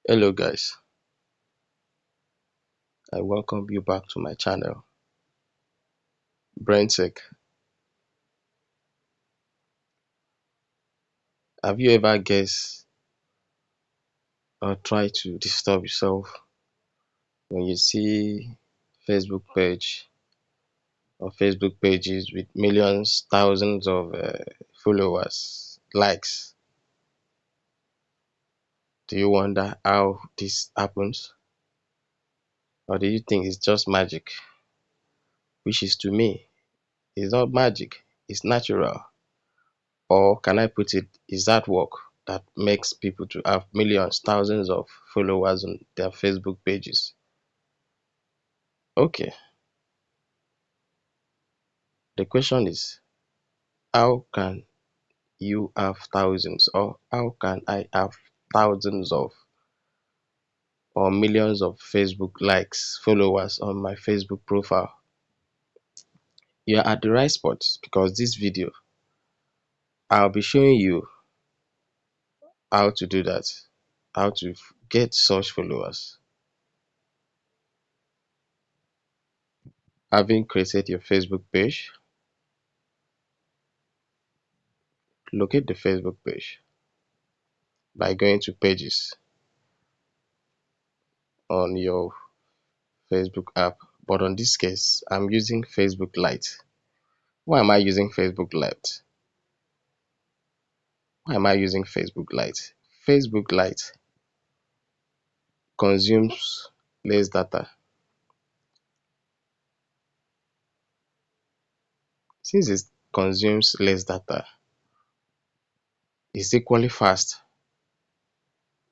Hello guys, I welcome you back to my channel. Brentech, have you ever guessed or tried to disturb yourself when you see Facebook page or Facebook pages with millions, thousands of followers, likes? Do you wonder how this happens? Or do you think it's just magic? Which is to me, it's not magic, it's natural. Or can I put it, is that work that makes people to have millions, thousands of followers on their Facebook pages? Okay, the question is, how can you have thousands, or how can I have thousands of or millions of Facebook likes, followers on my Facebook profile? You're at the right spot because this video, I'll be showing you how to do that, how to get such followers. Having created your Facebook page, locate the Facebook page by going to pages on your Facebook app. But on this case, I'm using Facebook Lite. Why am I using Facebook Lite? Why am I using Facebook Lite? Facebook Lite consumes less data. Since it consumes less data, it's equally fast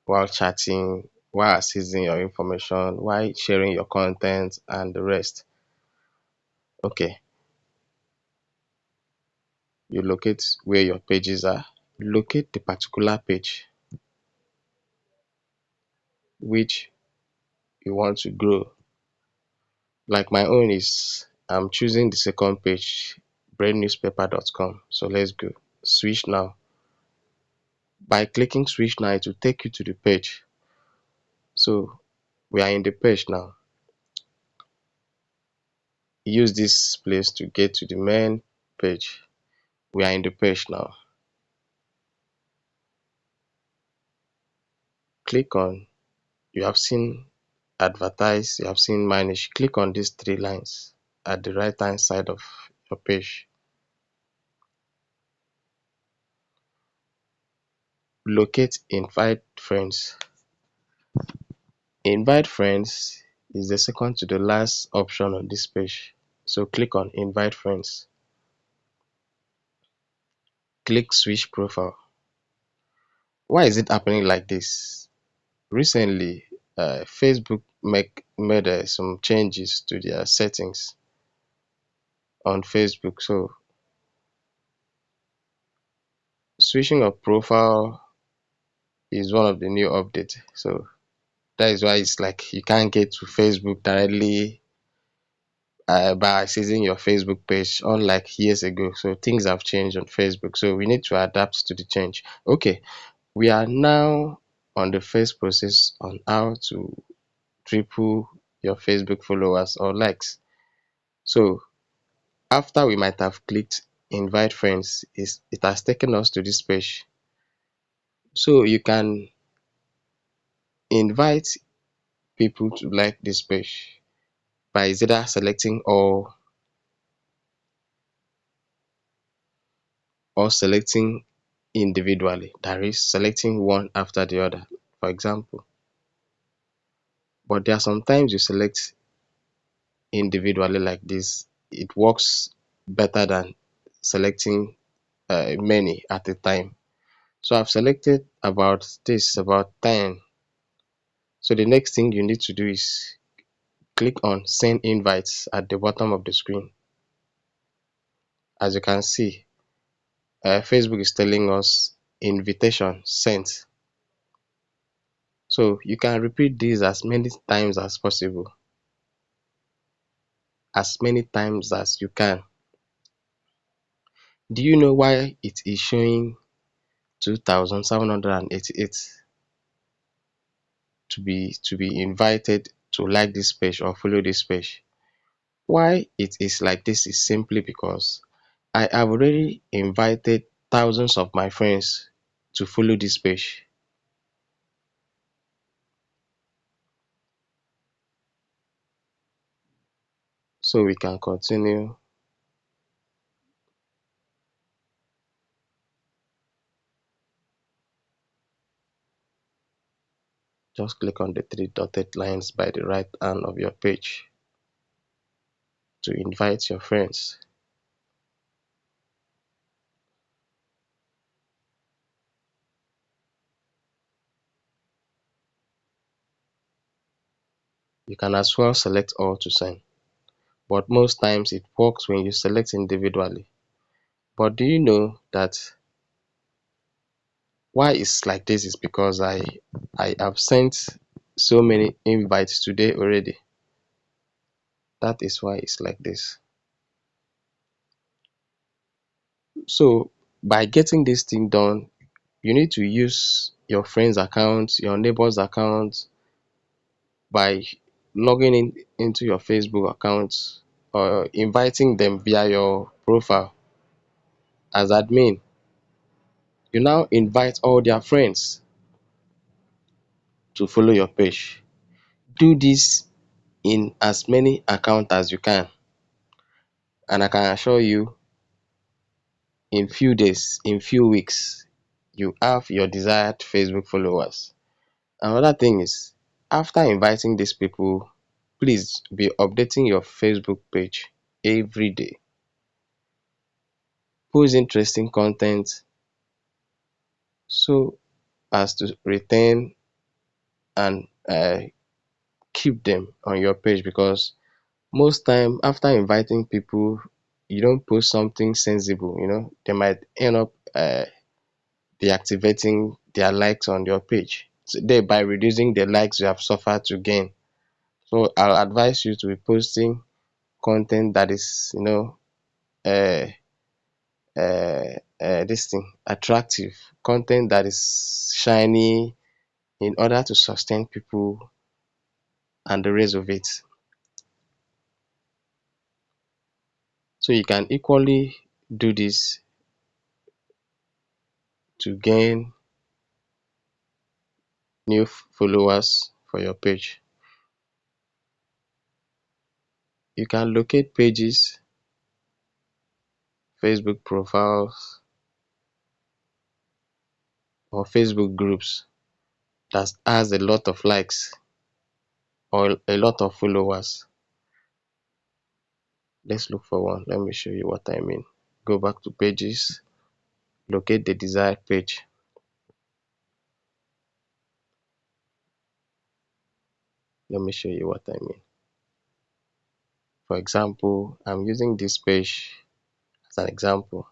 while chatting, while accessing your information, while sharing your content and the rest. Okay, you locate where your pages are. Locate the particular page which you want to grow. Like my own is, I'm choosing the second page, brainnewspaper.com. So let's go. Switch now. By clicking switch now, it will take you to the page. So we are in the page now. Use this place to get to the main page. We are in the page now. Click on, you have seen advertise, you have seen manage. Click on these three lines at the right hand side of your page. Locate invite friends. Invite friends is the second to the last option on this page. So click on invite friends. Click switch profile. Why is it happening like this? Recently, Facebook made some changes to their settings on Facebook. So switching of profile is one of the new updates. So that is why it's like you can't get to Facebook directly by accessing your Facebook page, unlike years ago. So things have changed on Facebook. So we need to adapt to the change. Okay, we are now on the first process on how to triple your Facebook followers or likes. So after we might have clicked invite friends, it has taken us to this page. So you can invite people to like this page by either selecting or selecting individually, that is selecting one after the other, for example. But there are sometimes you select individually like this, it works better than selecting many at a time. So I've selected about 10. So the next thing you need to do is click on send invites at the bottom of the screen. As you can see, Facebook is telling us invitation sent. So you can repeat this as many times as possible, as many times as you can. Do you know why it is showing 2788? to be invited to like this page or follow this page. Why it is like this is simply because I have already invited thousands of my friends to follow this page. So we can continue. Just click on the three dotted lines by the right hand of your page to invite your friends. You can as well select all to send, but most times it works when you select individually. But do you know that why it's like this is because I have sent so many invites today already. That is why it's like this. So by getting this thing done, you need to use your friend's account, your neighbor's account, by logging in into your Facebook account or inviting them via your profile as admin. You now invite all their friends to follow your page. Do this in as many accounts as you can, and I can assure you, in few days, in few weeks, you have your desired Facebook followers. Another thing is, after inviting these people, please be updating your Facebook page every day. Post interesting content so as to retain and keep them on your page, because most time after inviting people, you don't post something sensible, they might end up deactivating their likes on your page, so thereby reducing the likes you have suffered to gain. So I'll advise you to be posting content that is uh, this thing attractive, content that is shiny, in order to sustain people and the rest of it. So you can equally do this to gain new followers for your page. You can locate pages, Facebook profiles, or Facebook groups that has a lot of likes or a lot of followers. Let's look for one. Let me show you what I mean. Go back to pages, locate the desired page. Let me show you what I mean. For example, I'm using this page as an example.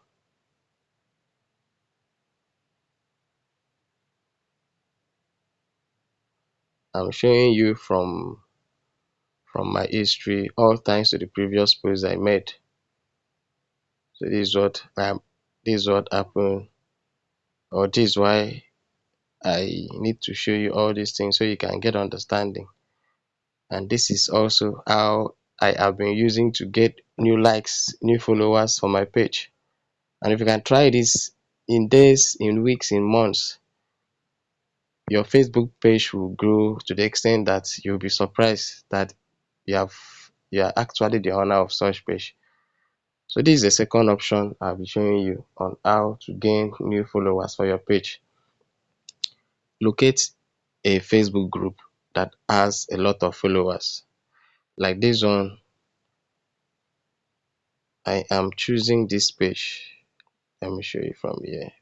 I'm showing you from my history all thanks to the previous posts I made. So this is what happened, or this is why I need to show you all these things so you can get understanding. And this is also how I have been using to get new likes, new followers for my page. And if you can try this in days, in weeks, in months, your Facebook page will grow to the extent that you'll be surprised that you are actually the owner of such page. So this is the second option I'll be showing you on how to gain new followers for your page. Locate a Facebook group that has a lot of followers. Like this one, I am choosing this page. Let me show you from here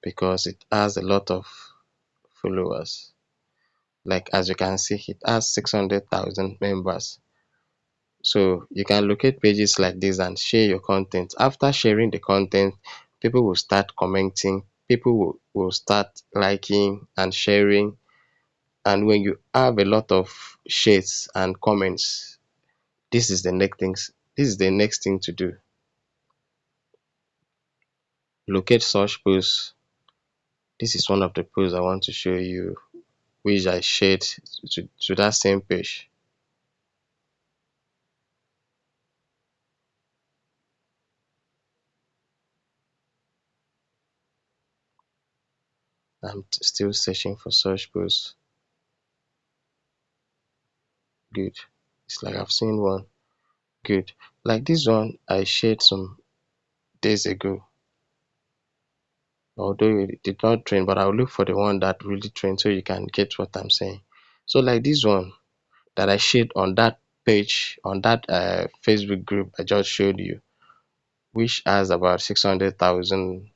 because it has a lot of followers. Like as you can see, it has 600,000 members. So you can locate pages like this and share your content. After sharing the content, people will start commenting, people will start liking and sharing. And when you have a lot of shares and comments, this is the next thing to do. Locate such posts. This is one of the posts I want to show you. which I shared to that same page. I'm still searching for such posts. Good. It's like I've seen one. Good. Like this one I shared some days ago. Although it did not trend, but I'll look for the one that really trend so you can get what I'm saying. So like this one that I shared on that page, on that Facebook group I just showed you, which has about 600,000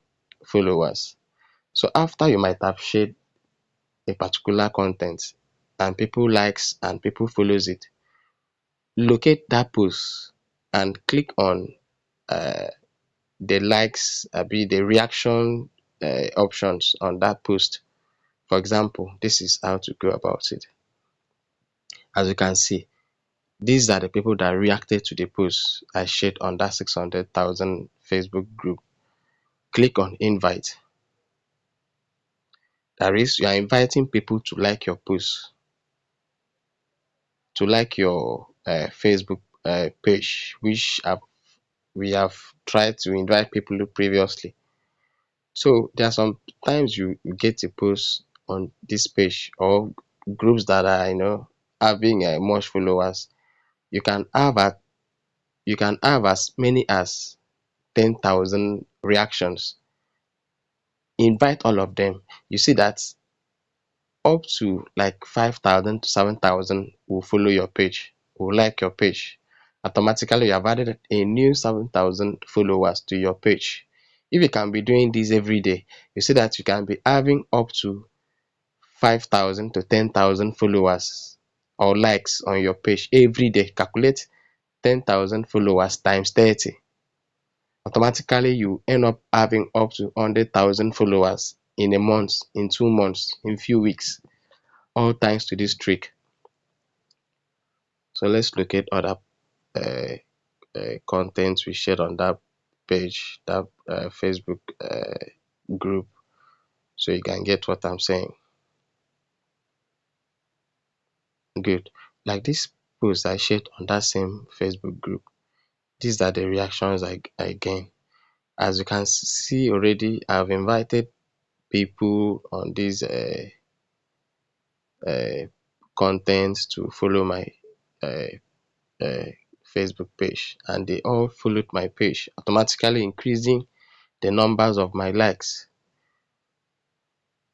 followers. So after you might have shared a particular content and people likes and people follows it, locate that post and click on uh, the likes, be the reaction options on that post. For example, this is how to go about it. As you can see, these are the people that reacted to the post I shared on that 600,000 Facebook group. Click on invite. That is, you are inviting people to like your post, to like your Facebook page, which we have tried to invite people to previously. So there are some times you get a post on this page or groups that are having much followers. You can have as many as 10,000 reactions. Invite all of them. You see that up to like 5,000 to 7,000 will follow your page, will like your page. Automatically, you have added a new 7,000 followers to your page. If you can be doing this every day, you see that you can be having up to 5,000 to 10,000 followers or likes on your page every day. Calculate 10,000 followers times 30. Automatically, you end up having up to 100,000 followers in a month, in 2 months, in few weeks, all thanks to this trick. So let's look at other uh, content we shared on that page, that Facebook group, so you can get what I'm saying. Good. Like this post I shared on that same Facebook group, these are the reactions I gained. As you can see already, I've invited people on this uh, content to follow my uh, uh, Facebook page, and they all followed my page, automatically increasing the numbers of my likes.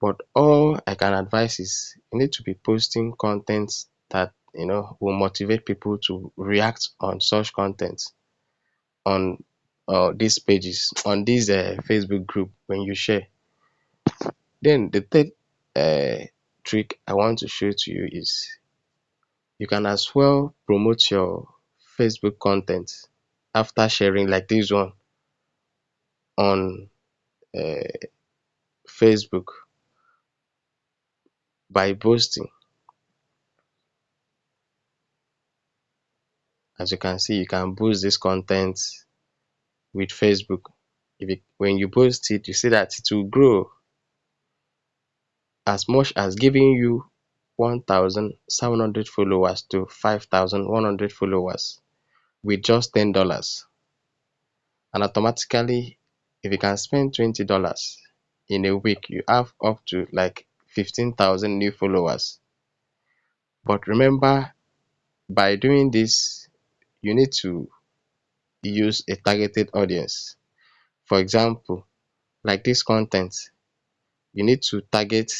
But all I can advise is you need to be posting content that will motivate people to react on such content on these pages, on this Facebook group when you share. Then the third trick I want to show to you is you can as well promote your Facebook content after sharing like this one on uh, Facebook by boasting. As you can see, you can boost this content with Facebook. When you post it, you see that it will grow as much as giving you 1,700 followers to 5,100 followers with just $10. And automatically, if you can spend $20 in a week, you have up to like 15,000 new followers. But remember, by doing this, you need to use a targeted audience. For example, like this content, you need to target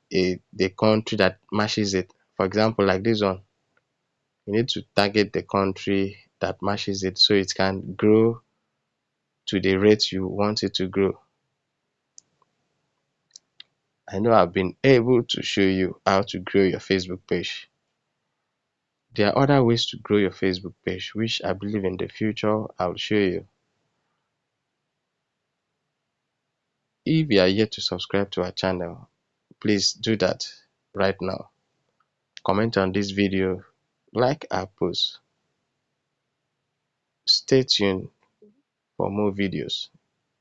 the country that matches it. For example, like this one, you need to target the country that matches it so it can grow to the rate you want it to grow. I know I've been able to show you how to grow your Facebook page. There are other ways to grow your Facebook page, which I believe in the future I'll show you. If you are yet to subscribe to our channel, please do that right now. Comment on this video, like our post. Stay tuned for more videos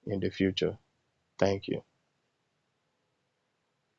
in the future. Thank you.